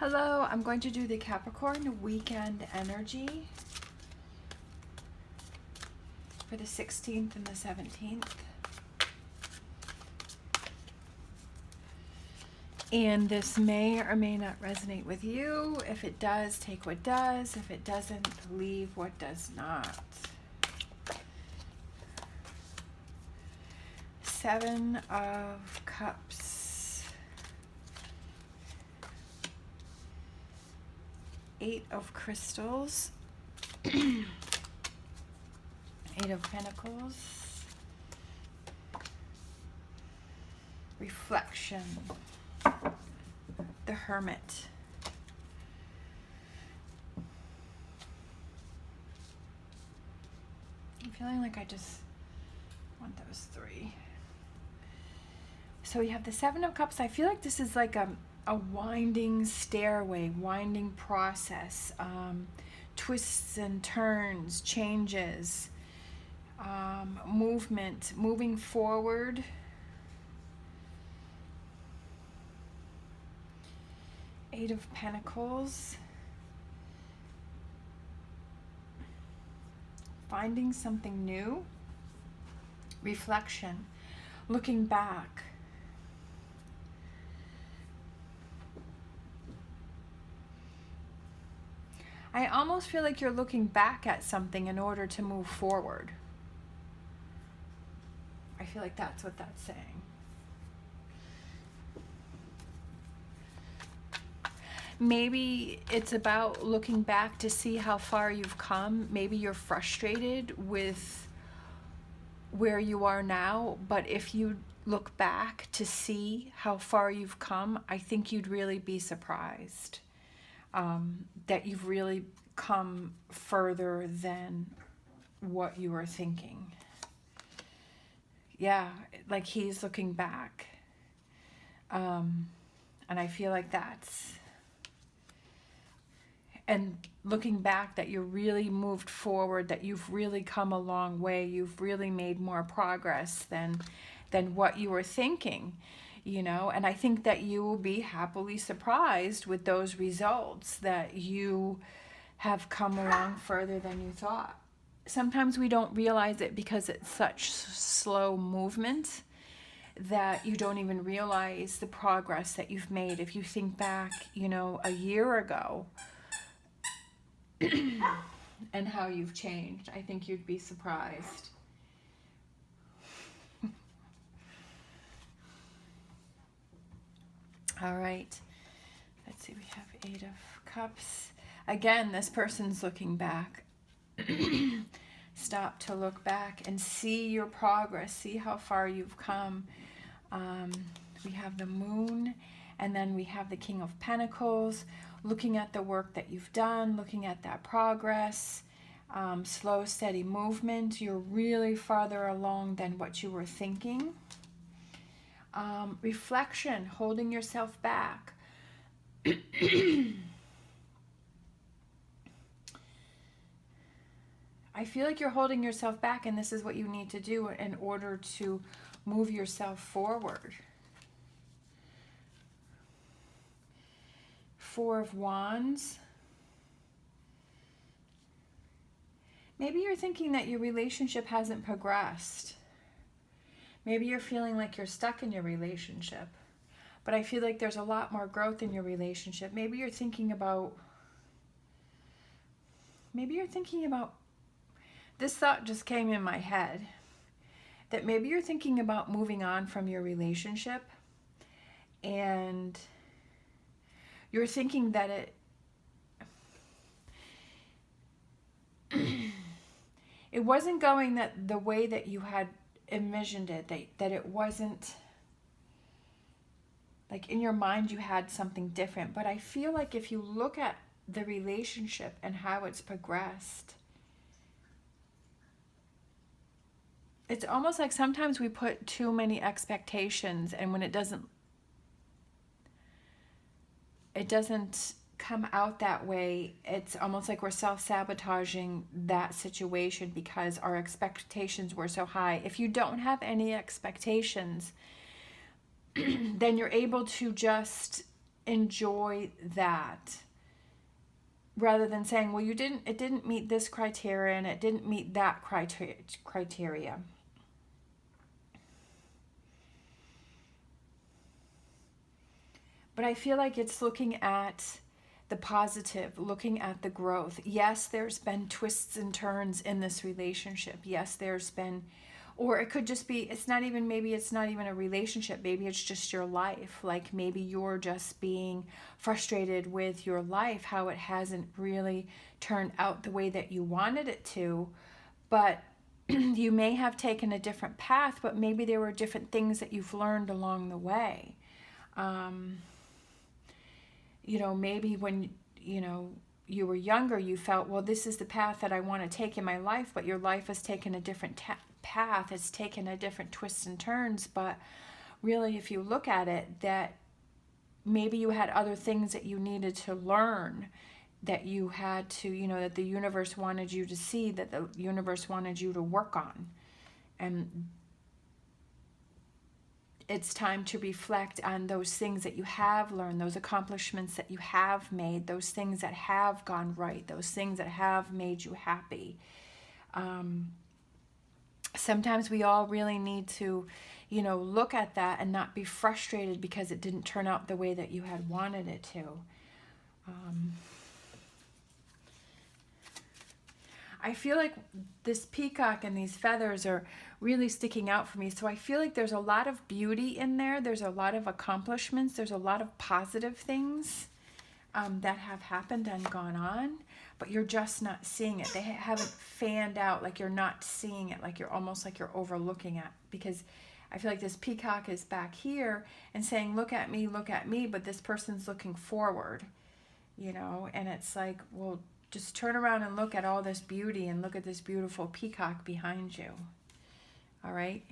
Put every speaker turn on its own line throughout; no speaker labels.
Hello, I'm going to do the Capricorn weekend energy for the 16th and the 17th. And this may or may not resonate with you. If it does, take what does. If it doesn't, leave what does not. 7 of Cups. 8 of Crystals. 8 of Pentacles. Reflection. The Hermit. I'm feeling like I just want those 3. So we have the 7 of Cups. I feel like this is like a winding stairway, winding process, twists and turns, changes, movement, moving forward. Eight of Pentacles. Finding something new. Reflection. Looking back. I almost feel like you're looking back at something in order to move forward. I feel like that's what that's saying. Maybe it's about looking back to see how far you've come. Maybe you're frustrated with where you are now, but if you look back to see how far you've come, I think you'd really be surprised that you've really come further than what you were thinking. Yeah, like he's looking back. And I feel like that's... And looking back, that you really moved forward, that you've really come a long way, you've really made more progress than what you were thinking, you know. And I think that you will be happily surprised with those results, that you have come along further than you thought. Sometimes we don't realize it because it's such slow movement that you don't even realize the progress that you've made. If you think back, you know, a year ago, and how you've changed, I think you'd be surprised. All right, let's see, we have 8 of Cups. Again, this person's looking back. Stop to look back and see your progress, see how far you've come. We have the Moon, and then we have the King of Pentacles, looking at the work that you've done, looking at that progress, slow, steady movement. You're really farther along than what you were thinking. Reflection, holding yourself back. I feel like you're holding yourself back, and this is what you need to do in order to move yourself forward. 4 of Wands. Maybe you're thinking that your relationship hasn't progressed. Maybe you're feeling like you're stuck in your relationship. But I feel like there's a lot more growth in your relationship. Maybe you're thinking about... This thought just came in my head. That maybe you're thinking about moving on from your relationship. And... you're thinking that it wasn't going the way that you had envisioned it, that it wasn't, like in your mind you had something different. But I feel like if you look at the relationship and how it's progressed, it's almost like sometimes we put too many expectations, and when it doesn't come out that way, it's almost like we're self-sabotaging that situation because our expectations were so high. If you don't have any expectations, then you're able to just enjoy that, rather than saying, well, it didn't meet this criteria and it didn't meet that criteria. But I feel like it's looking at the positive, looking at the growth. Yes, there's been twists and turns in this relationship. Yes, there's been, or it could just be, it's not even, maybe it's not even a relationship. Maybe it's just your life. Like maybe you're just being frustrated with your life, how it hasn't really turned out the way that you wanted it to. But you may have taken a different path, but maybe there were different things that you've learned along the way. You know, maybe when, you know, you were younger, you felt, well, this is the path that I want to take in my life, but your life has taken a different path. It's taken a different twists and turns. But really, if you look at it, that maybe you had other things that you needed to learn, that you had to, you know, that the universe wanted you to see, that the universe wanted you to work on. And it's time to reflect on those things that you have learned, those accomplishments that you have made, those things that have gone right, those things that have made you happy. Sometimes we all really need to, you know, look at that and not be frustrated because it didn't turn out the way that you had wanted it to. I feel like this peacock and these feathers are really sticking out for me. So I feel like there's a lot of beauty in there. There's a lot of accomplishments. There's a lot of positive things that have happened and gone on, but you're just not seeing it. They haven't fanned out, like you're not seeing it, like you're almost like you're overlooking it. Because I feel like this peacock is back here and saying, look at me, but this person's looking forward, you know, and it's like, well, just turn around and look at all this beauty and look at this beautiful peacock behind you. All right.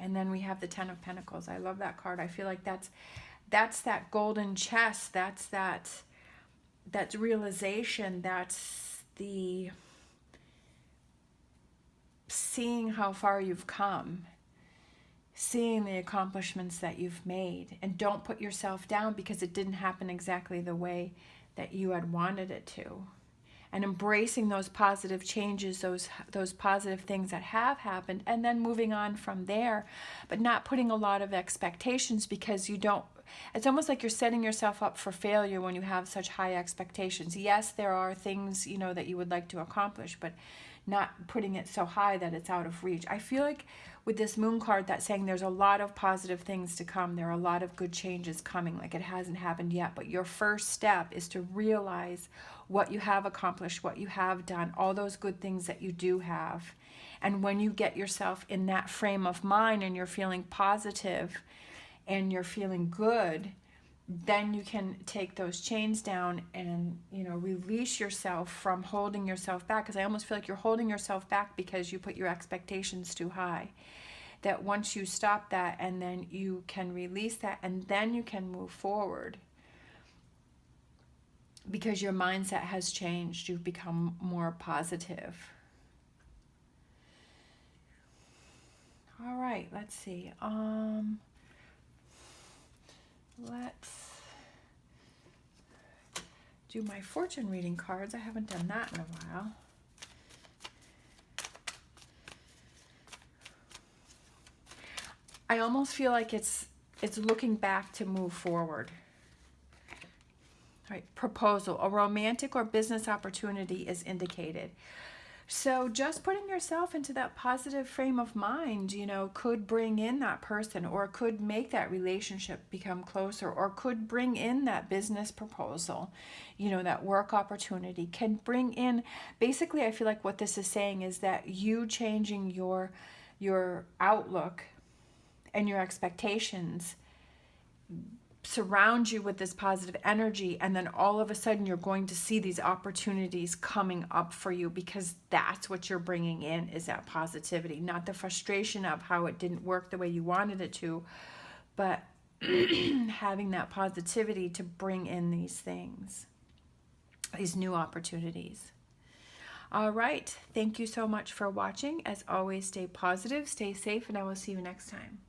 And then we have the Ten of Pentacles. I love that card. I feel like that's that golden chest. That's realization. That's the seeing how far you've come, seeing the accomplishments that you've made. And don't put yourself down because it didn't happen exactly the way that you had wanted it to. And embracing those positive changes, those positive things that have happened, and then moving on from there, but not putting a lot of expectations, because you don't, it's almost like you're setting yourself up for failure when you have such high expectations. Yes, there are things, you know, that you would like to accomplish, but not putting it so high that it's out of reach. I feel like with this moon card, that's saying there's a lot of positive things to come. There are a lot of good changes coming, like it hasn't happened yet. But your first step is to realize what you have accomplished, what you have done, all those good things that you do have. And when you get yourself in that frame of mind and you're feeling positive and you're feeling good, then you can take those chains down and, you know, release yourself from holding yourself back. Because I almost feel like you're holding yourself back because you put your expectations too high. That once you stop that, and then you can release that, and then you can move forward. Because your mindset has changed. You've become more positive. All right, let's see. Let's do my fortune reading cards. I haven't done that in a while. I almost feel like it's looking back to move forward. All right, proposal. A romantic or business opportunity is indicated. So just putting yourself into that positive frame of mind, you know, could bring in that person, or could make that relationship become closer, or could bring in that business proposal, you know, that work opportunity can bring in. Basically, I feel like what this is saying is that you changing your outlook and your expectations surround you with this positive energy, and then all of a sudden you're going to see these opportunities coming up for you, because that's what you're bringing in, is that positivity, not the frustration of how it didn't work the way you wanted it to, but having that positivity to bring in these things, these new opportunities. All right, thank you so much for watching. As always, stay positive, stay safe, and I will see you next time.